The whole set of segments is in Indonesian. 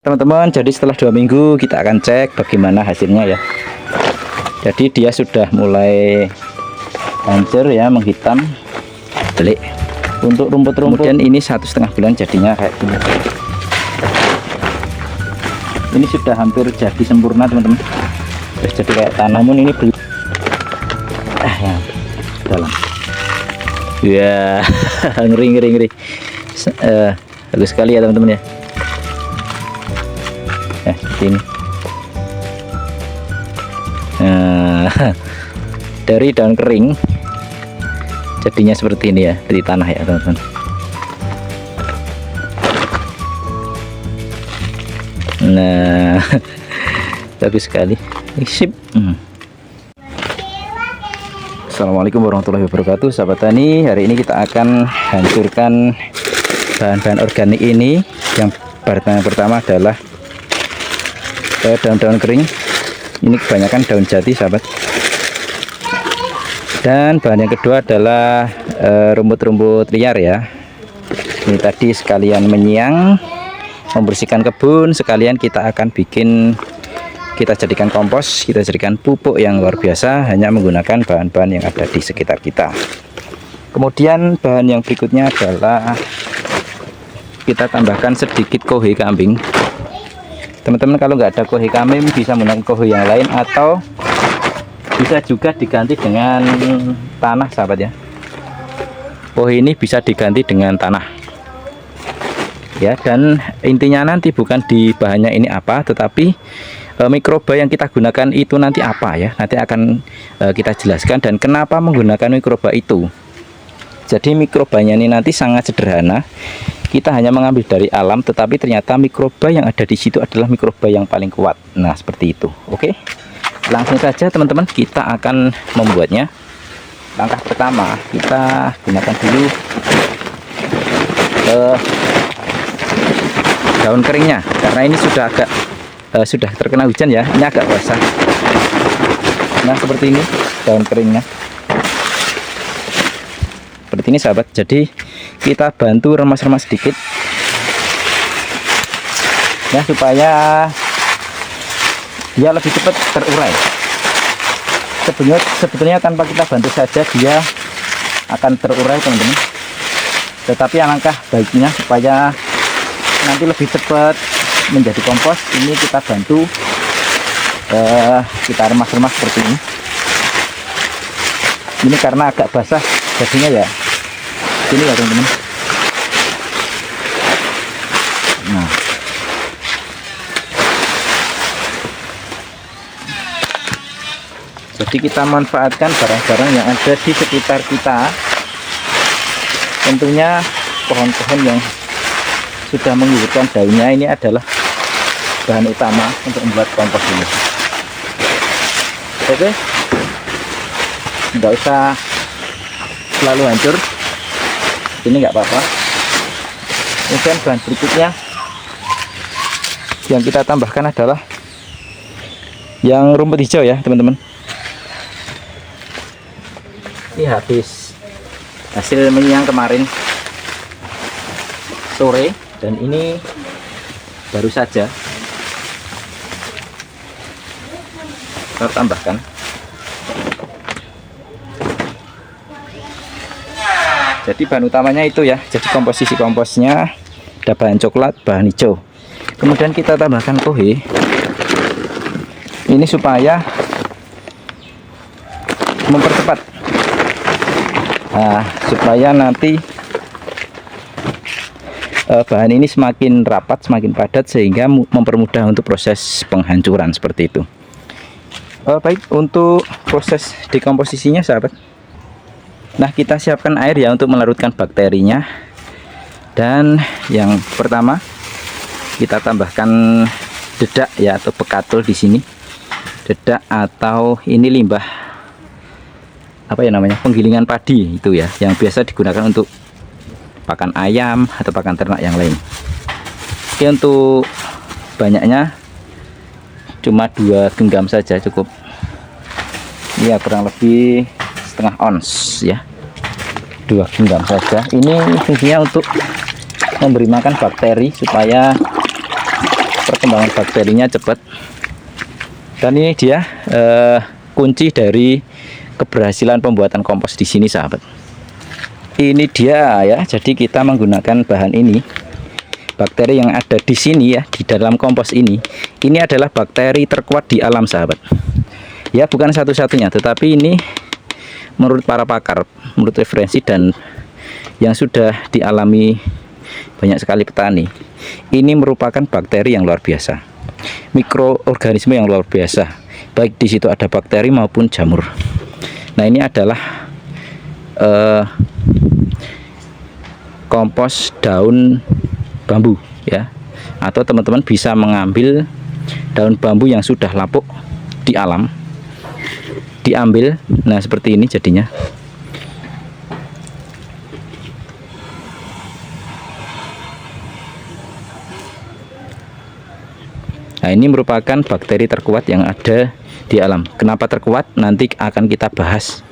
Teman-teman, jadi setelah 2 minggu kita akan cek bagaimana hasilnya ya. Jadi dia sudah mulai hancur ya, menghitam, belik. Untuk rumput-rumput kemudian ini 1,5 bulan jadinya kayak gini. Ini sudah hampir jadi sempurna teman-teman. Terus jadi kayak tanah, namun ini belum ya, dalam. Ya, ngeri. Bagus sekali ya teman-teman ya. Seperti ini. Nah, dari daun kering jadinya seperti ini ya, dari tanah ya teman-teman. Nah, bagus sekali. Sip. Assalamualaikum warahmatullahi wabarakatuh, sahabat tani. Hari ini kita akan hancurkan bahan-bahan organik ini. Yang pertama adalah daun-daun kering. Ini kebanyakan daun jati, sahabat. Dan bahan yang kedua adalah rumput-rumput liar ya. Ini tadi sekalian menyiang, membersihkan kebun, sekalian kita akan kita jadikan kompos, kita jadikan pupuk yang luar biasa hanya menggunakan bahan-bahan yang ada di sekitar kita. Kemudian bahan yang berikutnya adalah kita tambahkan sedikit kohe kambing. Teman-teman, kalau nggak ada kohe kambing bisa menggunakan kohe yang lain atau bisa juga diganti dengan tanah, sahabat ya. Kohe ini bisa diganti dengan tanah ya, dan intinya nanti bukan di bahannya ini apa, tetapi mikroba yang kita gunakan itu nanti apa ya, nanti akan kita jelaskan dan kenapa menggunakan mikroba itu. Jadi mikrobanya ini nanti sangat sederhana. Kita hanya mengambil dari alam, tetapi ternyata mikroba yang ada di situ adalah mikroba yang paling kuat. Nah, seperti itu. Oke, langsung saja teman-teman, kita akan membuatnya. Langkah pertama, kita gunakan dulu daun keringnya, karena ini sudah agak sudah terkena hujan ya, ini agak basah. Nah, seperti ini daun keringnya. Seperti ini, sahabat. Jadi kita bantu remas-remas sedikit ya, supaya dia lebih cepat terurai. Sebetulnya tanpa kita bantu saja dia akan terurai, teman-teman. Tetapi alangkah baiknya supaya nanti lebih cepat menjadi kompos, ini kita bantu, kita remas-remas seperti ini. Ini karena agak basah jadinya ya, ini ya teman-teman. Nah, jadi kita manfaatkan barang-barang yang ada di sekitar kita. Tentunya pohon-pohon yang sudah menggugurkan daunnya ini adalah bahan utama untuk membuat kompos ini. Oke, nggak usah selalu hancur, ini nggak apa-apa. Kemudian bahan berikutnya yang kita tambahkan adalah yang rumput hijau ya teman-teman. Ini habis hasil menyiang kemarin sore, dan ini baru saja kita tambahkan. Jadi bahan utamanya itu ya, jadi komposisi komposnya ada bahan coklat, bahan hijau. Kemudian kita tambahkan kohe ini supaya mempercepat, supaya nanti bahan ini semakin rapat, semakin padat, sehingga mempermudah untuk proses penghancuran seperti itu. Baik, untuk proses dekomposisinya, sahabat. Nah, kita siapkan air ya untuk melarutkan bakterinya. Dan yang pertama kita tambahkan dedak ya, atau bekatul di sini. Dedak atau ini limbah apa ya namanya, penggilingan padi itu ya, yang biasa digunakan untuk pakan ayam atau pakan ternak yang lain. Oke, untuk banyaknya cuma 2 genggam saja cukup. Ini ya kurang lebih setengah ons ya, 2 genggam saja. Ini fungsinya untuk memberi makan bakteri supaya perkembangan bakterinya cepat. Dan ini dia kunci dari keberhasilan pembuatan kompos di sini, sahabat. Ini dia ya. Jadi kita menggunakan bahan ini. Bakteri yang ada di sini ya, di dalam kompos ini adalah bakteri terkuat di alam, sahabat. Ya, bukan satu-satunya, tetapi ini menurut para pakar, menurut referensi dan yang sudah dialami banyak sekali petani, ini merupakan bakteri yang luar biasa, mikroorganisme yang luar biasa, baik di situ ada bakteri maupun jamur. Nah, ini adalah kompos daun bambu ya, atau teman-teman bisa mengambil daun bambu yang sudah lapuk di alam, diambil. Nah, seperti ini jadinya. Nah, ini merupakan bakteri terkuat yang ada di alam. Kenapa terkuat? Nanti akan kita bahas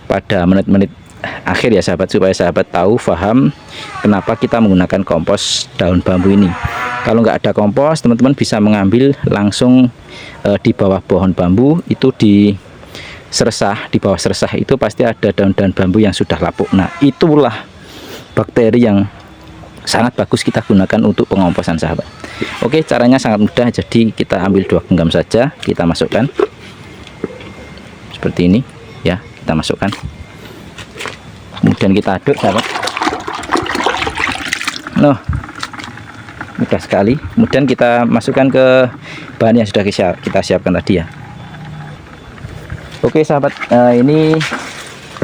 pada menit-menit akhir ya, sahabat, supaya sahabat tahu, paham kenapa kita menggunakan kompos daun bambu ini. Kalau nggak ada kompos, teman-teman bisa mengambil langsung di bawah pohon bambu itu, di seresah, di bawah seresah itu pasti ada daun-daun bambu yang sudah lapuk. Nah, itulah bakteri yang sangat bagus kita gunakan untuk pengomposan, sahabat. Oke, caranya sangat mudah. Jadi kita ambil 2 genggam saja, kita masukkan seperti ini ya, kita masukkan, kemudian kita aduk, sahabat. Noh, mudah sekali. Kemudian kita masukkan ke bahan yang sudah kita siapkan tadi ya. Oke, sahabat, ini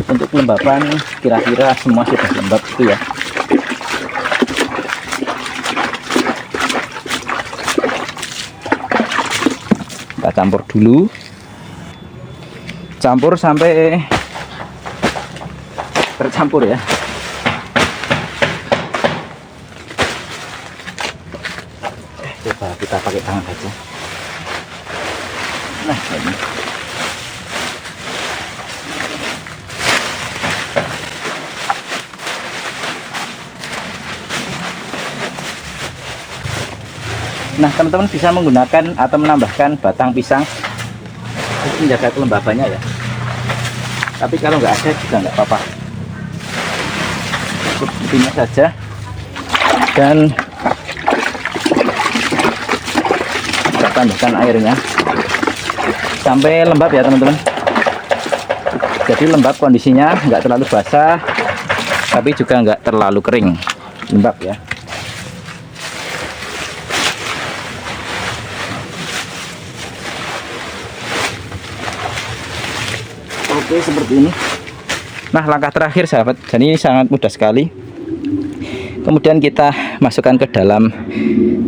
untuk kelembapan kira-kira semua sudah lembab itu ya. Kita campur dulu, campur sampai tercampur ya. Coba kita pakai tangan aja. Nah, ini. Nah, teman-teman bisa menggunakan atau menambahkan batang pisang untuk menjaga kelembabannya ya. Tapi kalau nggak ada juga nggak apa-apa, cukup begini saja. Dan kita tambahkan airnya sampai lembab ya, teman-teman. Jadi lembab, kondisinya nggak terlalu basah tapi juga nggak terlalu kering, lembab ya. Oke, seperti ini. Nah, langkah terakhir, sahabat, jadi ini sangat mudah sekali. Kemudian kita masukkan ke dalam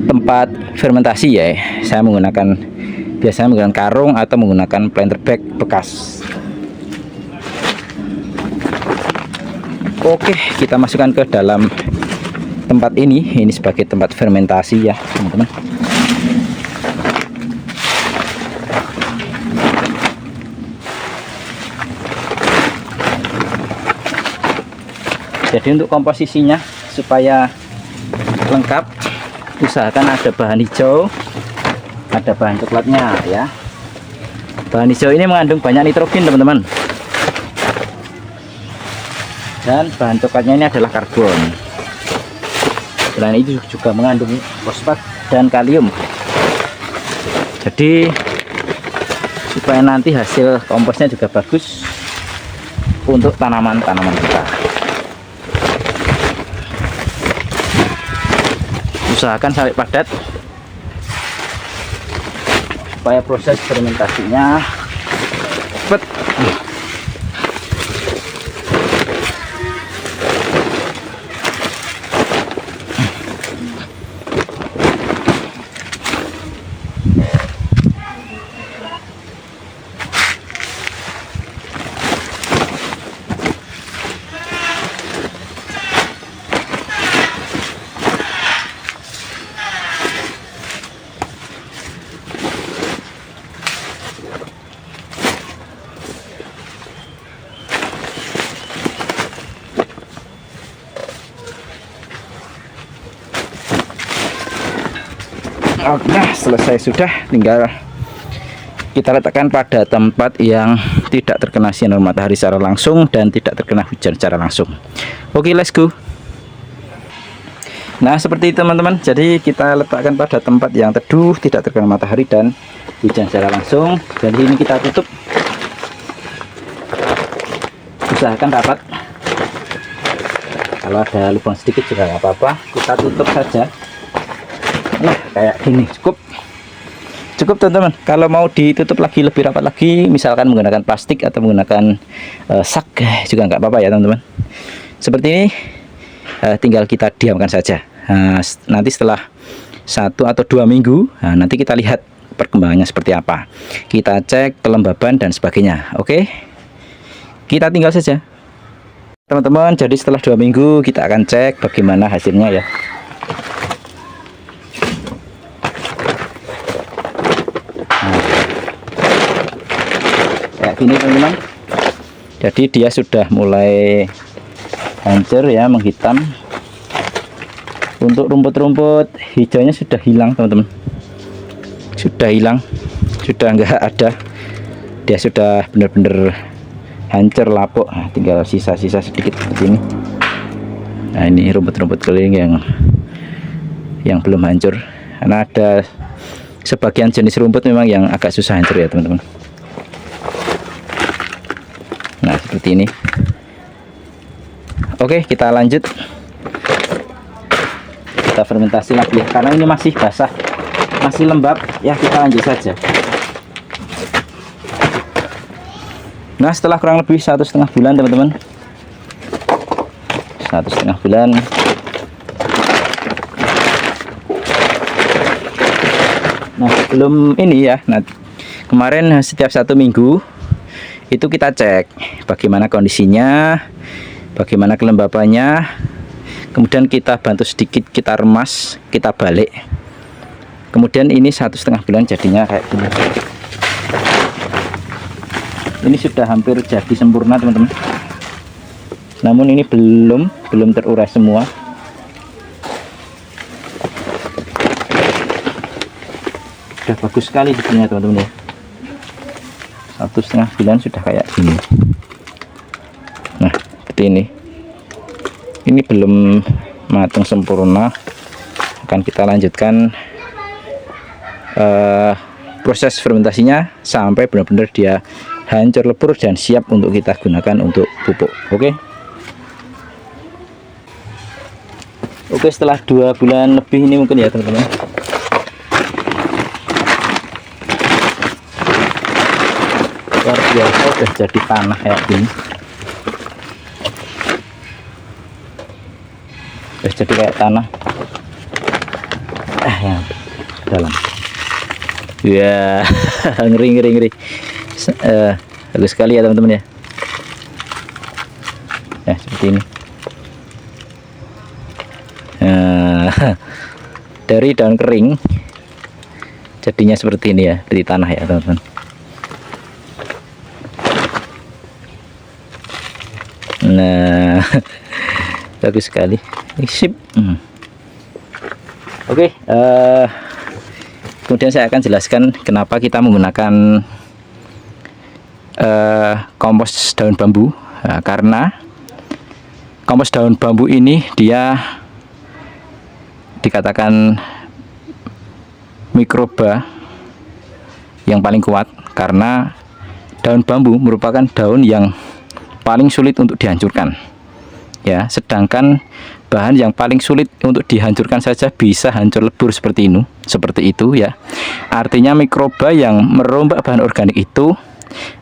tempat fermentasi ya. Saya biasanya menggunakan karung atau menggunakan planter bag bekas. Oke, kita masukkan ke dalam tempat ini sebagai tempat fermentasi ya, teman-teman. Jadi untuk komposisinya supaya lengkap, usahakan ada bahan hijau, ada bahan coklatnya ya. Bahan hijau ini mengandung banyak nitrogen, teman-teman. Dan bahan coklatnya ini adalah karbon. Selain itu juga mengandung fosfat dan kalium. Jadi supaya nanti hasil komposnya juga bagus untuk tanaman-tanaman kita. Usahakan sampai padat supaya proses fermentasinya cepat. Oke, selesai sudah, tinggal kita letakkan pada tempat yang tidak terkena sinar matahari secara langsung dan tidak terkena hujan secara langsung. Oke, let's go. Nah, seperti itu teman-teman. Jadi kita letakkan pada tempat yang teduh, tidak terkena matahari dan hujan secara langsung. Jadi ini kita tutup. Usahakan rapat. Kalau ada lubang sedikit juga nggak apa-apa, kita tutup saja. Nah, kayak gini cukup teman-teman. Kalau mau ditutup lagi lebih rapat lagi, misalkan menggunakan plastik atau menggunakan sak juga nggak apa-apa ya teman-teman. Seperti ini. Tinggal kita diamkan saja. Nanti setelah 1 atau 2 minggu, nanti kita lihat perkembangannya seperti apa. Kita cek kelembaban dan sebagainya. Oke, kita tinggal saja teman-teman. Jadi setelah 2 minggu kita akan cek bagaimana hasilnya ya. Kayak gini teman-teman. Jadi dia sudah mulai hancur ya, menghitam. Untuk rumput-rumput hijaunya sudah hilang teman-teman, sudah hilang, sudah enggak ada, dia sudah benar-benar hancur lapuk. Tinggal sisa-sisa sedikit seperti ini. Nah, ini rumput-rumput kering yang belum hancur, karena ada sebagian jenis rumput memang yang agak susah hancur ya teman-teman. Nah, seperti ini. Oke, kita lanjut. Kita fermentasi lagi karena ini masih basah, masih lembab ya. Kita lanjut saja. Nah, setelah kurang lebih 1,5 bulan teman-teman, 1,5 bulan, nah sebelum ini ya, nah kemarin setiap 1 minggu itu kita cek bagaimana kondisinya, bagaimana kelembapannya, kemudian kita bantu sedikit, kita remas, kita balik. Kemudian ini 1,5 bulan jadinya kayak gini. Ini sudah hampir jadi sempurna teman-teman. Namun ini belum terurai semua. Sudah bagus sekali hasilnya teman-teman ya. 1,5 bulan sudah kayak gini. Nah, seperti ini. Ini belum matang sempurna. Akan kita lanjutkan proses fermentasinya sampai benar-benar dia hancur lebur dan siap untuk kita gunakan untuk pupuk. Oke, setelah 2 bulan lebih ini mungkin ya teman-teman. Luar biasa, udah jadi tanah kayak gini. Udah jadi kayak tanah. Yang dalam. Ya, ngeri. Bagus sekali ya teman-teman ya. Ya, seperti ini. Dari daun kering jadinya seperti ini ya, dari tanah ya teman-teman. Nah, bagus sekali. Sip. Oke, kemudian saya akan jelaskan kenapa kita menggunakan kompos daun bambu. Nah, karena kompos daun bambu ini dia dikatakan mikroba yang paling kuat, karena daun bambu merupakan daun yang paling sulit untuk dihancurkan ya, sedangkan bahan yang paling sulit untuk dihancurkan saja bisa hancur lebur seperti itu ya. Artinya mikroba yang merombak bahan organik itu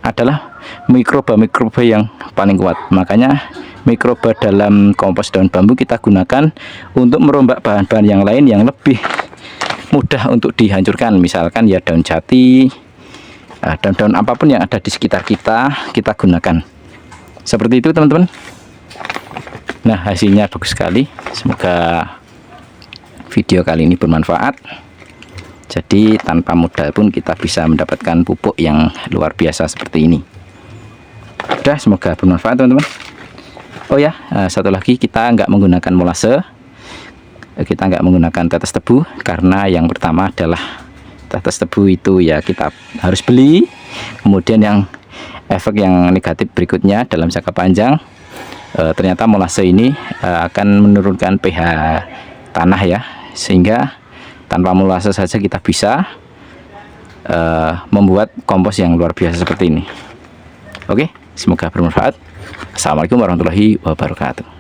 adalah mikroba yang paling kuat. Makanya mikroba dalam kompos daun bambu kita gunakan untuk merombak bahan-bahan yang lain yang lebih mudah untuk dihancurkan. Misalkan ya daun jati, daun-daun apapun yang ada di sekitar kita gunakan. Seperti itu teman-teman. Nah, hasilnya bagus sekali. Semoga video kali ini bermanfaat. Jadi tanpa modal pun kita bisa mendapatkan pupuk yang luar biasa seperti ini. Udah, semoga bermanfaat teman-teman. Oh ya, satu lagi, kita nggak menggunakan molase. kita nggak menggunakan tetes tebu, karena yang pertama adalah tetes tebu itu ya kita harus beli. Kemudian yang efek yang negatif berikutnya dalam jangka panjang, ternyata molase ini akan menurunkan pH tanah ya, sehingga tanpa molase saja kita bisa membuat kompos yang luar biasa seperti ini. Oke, semoga bermanfaat. Assalamualaikum warahmatullahi wabarakatuh.